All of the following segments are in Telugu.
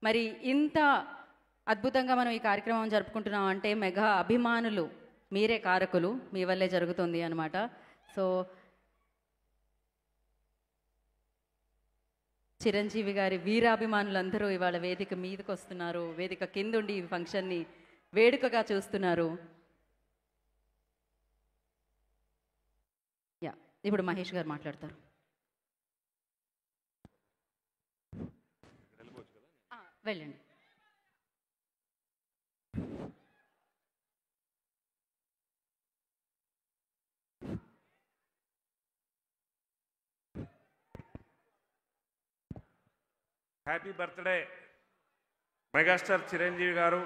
మరి ఇంత అద్భుతంగా మనం ఈ కార్యక్రమం జరుపుకుంటున్నాం అంటే మెగా అభిమానులు మీరే కారకులు, మీ వల్లే జరుగుతుంది అన్నమాట. సో చిరంజీవి గారి వీరాభిమానులందరూ ఇవాళ వేదిక మీదకి వస్తున్నారు, వేదిక కిందుండి ఈ ఫంక్షన్ని వేడుకగా చూస్తున్నారు. ఇప్పుడు మహేష్ గారు మాట్లాడతారు. వెళ్ళండి. హ్యాపీ బర్త్డే మెగాస్టార్ చిరంజీవి గారు.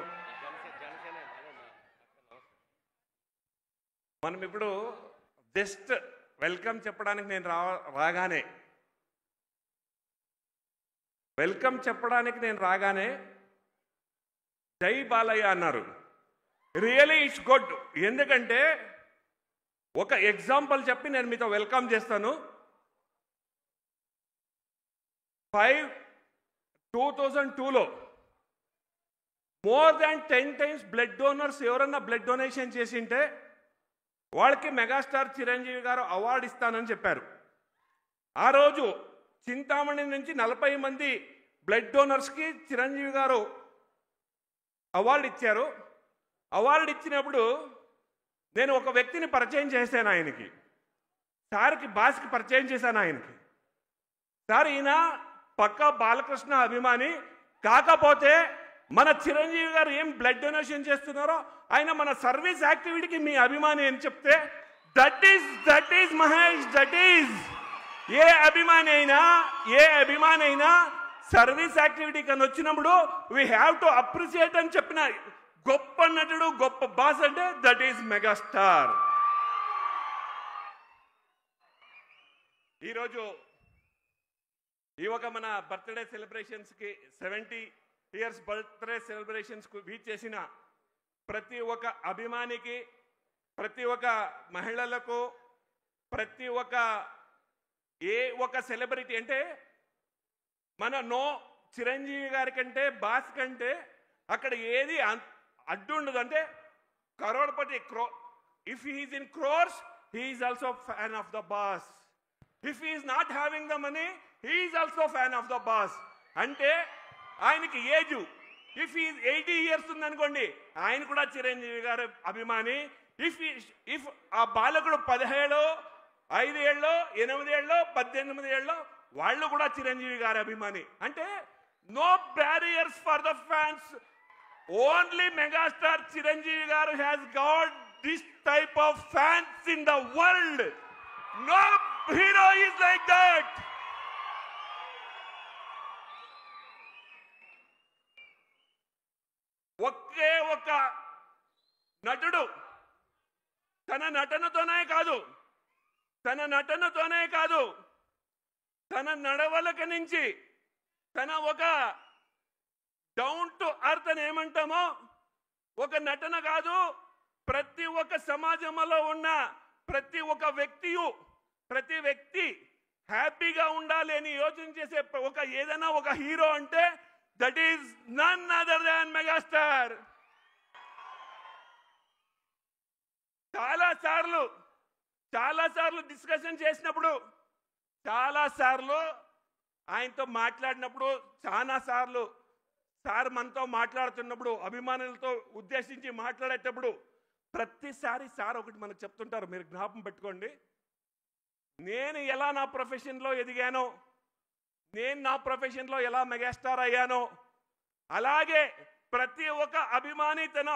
మనం ఇప్పుడు జస్ట్ వెల్కమ్ చెప్పడానికి నేను రాగానే జై బాలయ్య అన్నారు. Really it's good. ఎందుకంటే ఒక ఎగ్జాంపుల్ చెప్పి నేను మీతో వెల్కమ్ చేస్తాను. 2002లో more than 10 times blood donors ఎవరన్నా బ్లడ్ డొనేషన్ చేసింటే వాళ్ళకి మెగాస్టార్ చిరంజీవి గారు అవార్డు ఇస్తానని చెప్పారు. ఆ రోజు చింతామణి నుంచి 40 మంది బ్లడ్ డోనర్స్కి చిరంజీవి గారు అవార్డు ఇచ్చారు. అవార్డు ఇచ్చినప్పుడు నేను ఒక వ్యక్తిని పరిచయం చేశాను ఆయనకి, సార్కి బాస్కి పరిచయం చేశాను ఆయనకి. సార్ ఈయన పక్కా బాలకృష్ణ అభిమాని, కాకపోతే మన చిరంజీవి గారు ఏం బ్లడ్ డొనేషన్ చేస్తున్నారో ఆయన మన సర్వీస్ యాక్టివిటీకి మీ అభిమాని అని చెప్తే that is Mahesh, that is a అభిమాని అయినా సర్వీస్ యాక్టివిటీ కన్నా వచ్చినప్పుడు వీ హ్యావ్ టు అప్రిషియేట్ అని చెప్పిన గొప్ప నటుడు, గొప్ప బాస్ అంటే దట్ ఈజ్ మెగాస్టార్. ఈరోజు ఈ ఒక మన బర్త్డే సెలబ్రేషన్స్కి 70 years బర్త్డే సెలబ్రేషన్స్కు వీచ్ చేసిన ప్రతి ఒక్క అభిమానికి, ప్రతి ఒక్క మహిళలకు, ప్రతి ఒక్క ఏ ఒక సెలబ్రిటీ అంటే మన చిరంజీవి గారి కంటే బాస్ కంటే అక్కడ ఏది అడ్డు ఉండదు. అంటే crorepati if he is in crores he is also fan of the boss. If he is not having the money he is also fan of the boss. అంటే ఆయనకి ఏజ్ ఇఫ్ ఈ 80 years ఉందనుకోండి ఆయన కూడా చిరంజీవి గారు అభిమాని. ఇఫ్ ఆ బాలకుడు 17, 5 ఏళ్ళు, 8 ఏళ్ళు, 18 ఏళ్ళు వాళ్ళు కూడా చిరంజీవి గారి అభిమాని. అంటే no barriers for the fans. Only megastar Chiranjeevi గారు has got this type of fans in the world. No hero is like that. ఒకే ఒక నటుడు తన నటనతోనే కాదు తన నడవలక నుంచి తన ఒక డౌన్ టు అర్త్ అని ఏమంటామో ఒక నటన కాదు, ప్రతి ఒక్క సమాజంలో ఉన్న ప్రతి వ్యక్తి హ్యాపీగా ఉండాలి అని యోచన చేసే ఏదైనా ఒక హీరో అంటే that is none other than megastar. చాలా సార్లు డిస్కషన్ చేసినప్పుడు, చాలా సార్లు ఆయనతో మాట్లాడినప్పుడు, చాలా సార్లు సార్ మనతో మాట్లాడుతున్నప్పుడు, అభిమానులతో ఉద్దేశించి మాట్లాడేటప్పుడు ప్రతిసారి సార్ ఒకటి మనకు చెప్తుంటారు, మీరు జ్ఞాపకం పెట్టుకోండి. నేను ఎలా నా ప్రొఫెషన్లో ఎదిగానో, నేను నా ప్రొఫెషన్లో ఎలా మెగాస్టార్ అయ్యానో, అలాగే ప్రతి ఒక్క అభిమాని తన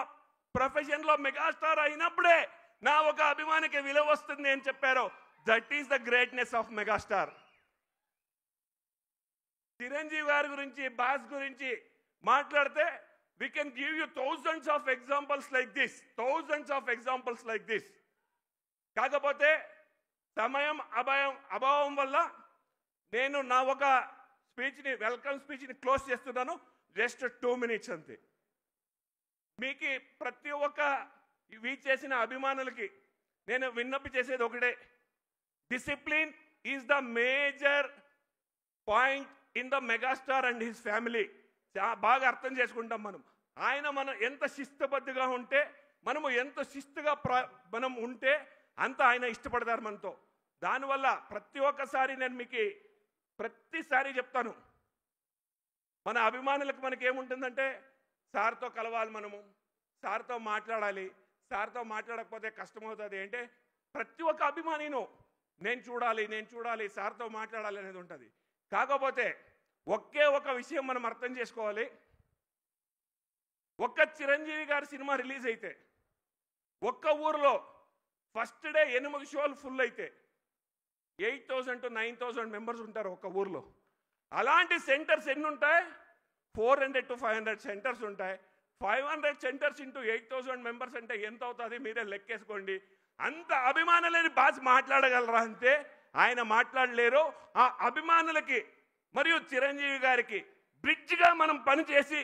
ప్రొఫెషన్లో మెగాస్టార్ అయినప్పుడే నా ఒక అభిమానికి విలువ వస్తుంది అని చెప్పారు. That is the greatness of megastar. Chiranjeevi గారి గురించి, బాస్ గురించి మాట్లాడితే we can give you thousands of examples like this. కాకపోతే సమయం అభావం వల్ల నేను నా ఒక వెల్కమ్ స్పీచ్ని క్లోజ్ చేస్తున్నాను. జస్ట్ 2 minutes అంతే. మీకు ప్రతి ఒక్క చేసిన అభిమానులకి నేను విన్నపి చేసేది ఒకటే, discipline is the major point in the megastar and his family. బాగా అర్థం చేసుకుంటాం మనం. మనం ఎంత శిస్తుబద్ధంగా ఉంటే, మనము ఎంత శిస్తుగా మనం ఉంటే అంత ఆయన ఇష్టపడతారు మనతో. దానివల్ల ప్రతి ఒక్కసారి నేను మీకు ప్రతిసారి చెప్తాను, మన అభిమానులకు మనకేముంటుందంటే సార్తో కలవాలి, మనము సార్తో మాట్లాడాలి, సార్తో మాట్లాడకపోతే కష్టమవుతుంది అంటే ప్రతి ఒక్క అభిమానిను నేను చూడాలి సార్తో మాట్లాడాలి అనేది ఉంటుంది. కాకపోతే ఒకే ఒక విషయం మనం అర్థం చేసుకోవాలి. ఒక్క చిరంజీవి గారి సినిమా రిలీజ్ అయితే ఒక్క ఊరిలో ఫస్ట్ డే 8 షోలు ఫుల్ అయితే 8,000 to 9,000 మెంబర్స్ ఉంటారు ఒక్క ఊర్లో. అలాంటి సెంటర్స్ ఎన్ని ఉంటాయి? 400 to 500 సెంటర్స్ ఉంటాయి. 500 సెంటర్స్ ఇంటూ 8,000 మెంబర్స్ అంటే ఎంత అవుతుంది మీరే లెక్కేసుకోండి. అంత అభిమానులని బాస్ మాట్లాడగలరా అంటే ఆయన మాట్లాడలేరు. ఆ అభిమానులకి మరియు చిరంజీవి గారికి బ్రిడ్జ్గా మనం పనిచేసి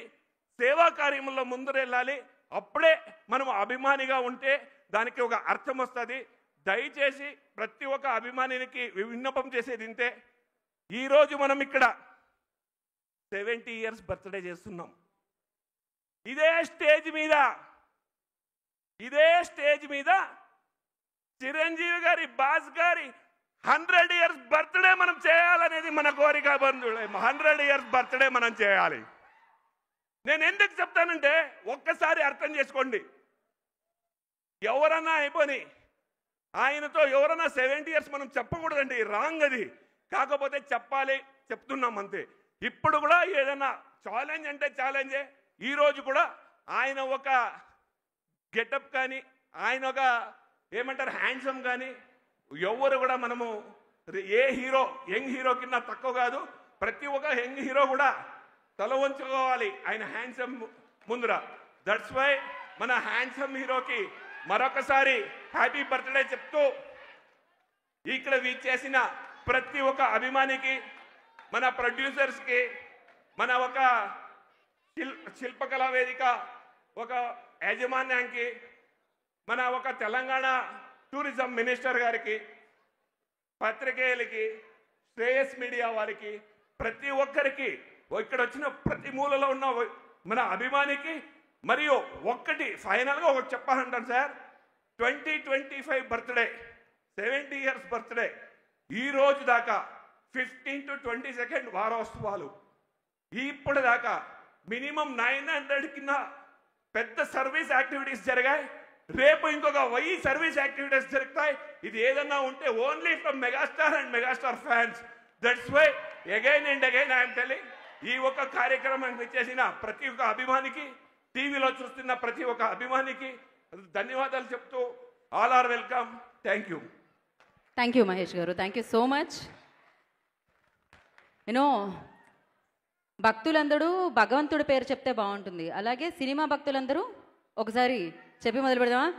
సేవా కార్యముల్లో ముందరెళ్ళాలి. అప్పుడే మనం అభిమానిగా ఉంటే దానికి ఒక అర్థం వస్తుంది. దయచేసి ప్రతి ఒక్క అభిమానికి విన్నపం చేసేది ఇంతే. ఈరోజు మనం ఇక్కడ 70 ఇయర్స్ బర్త్డే చేస్తున్నాం. ఇదే స్టేజ్ మీద చిరంజీవి గారి బాస్ గారి 100 ఇయర్స్ బర్త్డే మనం చేయాలనేది మన కోరిక. బంధువులే 100 ఇయర్స్ బర్త్డే మనం చేయాలి. నేను ఎందుకు చెప్తానంటే ఒక్కసారి అర్థం చేసుకోండి. ఎవరన్నా అయిపోయి ఆయనతో ఎవరన్నా 70 ఇయర్స్ మనం చెప్పకూడదండి, రాంగ్ అది. కాకపోతే చెప్పాలి, చెప్తున్నాం అంతే. ఇప్పుడు కూడా ఏదైనా ఛాలెంజ్ అంటే ఛాలెంజే. ఈరోజు కూడా ఆయన ఒక గెటప్ కానీ, ఆయన ఒక ఏమంటారు హ్యాండ్సమ్ కానీ, ఎవరు కూడా మనము ఏ హీరో యంగ్ హీరో కింద తక్కువ కాదు. ప్రతి ఒక్క యంగ్ హీరో కూడా తల వంచుకోవాలి ఆయన హ్యాండ్సమ్ ముందర. దట్స్ వై మన హ్యాండ్సమ్ హీరోకి మరొకసారి హ్యాపీ బర్త్డే చెప్తూ ఇక్కడ చేసిన ప్రతి ఒక్క అభిమానికి, మన ప్రొడ్యూసర్స్కి, మన ఒక శిల్పకళా వేదిక ఒక యాజమాన్యానికి, మన ఒక తెలంగాణ టూరిజం మినిస్టర్ గారికి, పత్రికేయులకి, శ్రేయస్ మీడియా వారికి, ప్రతి ఒక్కరికి, ఇక్కడ వచ్చిన ప్రతి మూలలో ఉన్న మన అభిమానికి మరియు ఒక్కటి ఫైనల్గా ఒకటి చెప్పాలంటాను సార్. 2025 బర్త్డే 70 ఇయర్స్ బర్త్డే ఈ రోజు దాకా 15 to 22 వారోత్సవాలు ఇప్పటిదాకా మినిమం 900 కింద పెద్ద సర్వీస్ యాక్టివిటీస్ జరిగాయి. రేపు ఇంకొక 1000 సర్వీస్ యాక్టివిటీస్ జరుగుతాయి. ఇది ఏదన్నా ఉంటే only from megastar and megastar fans. That's why again and again I'm telling, ఈ ఒక్క కార్యక్రమానికి చేసిన ప్రతి ఒక్క అభిమానికి, టీవీలో చూస్తున్న ప్రతి ఒక్క అభిమానికి ధన్యవాదాలు చెప్తూ all are welcome. Thank you Mahesh garu, thank you so much. భక్తులందరూ భగవంతుడి పేరు చెప్తే బాగుంటుంది. అలాగే సినిమా భక్తులందరూ ఒకసారి చెప్పి మొదలు పెడదామా?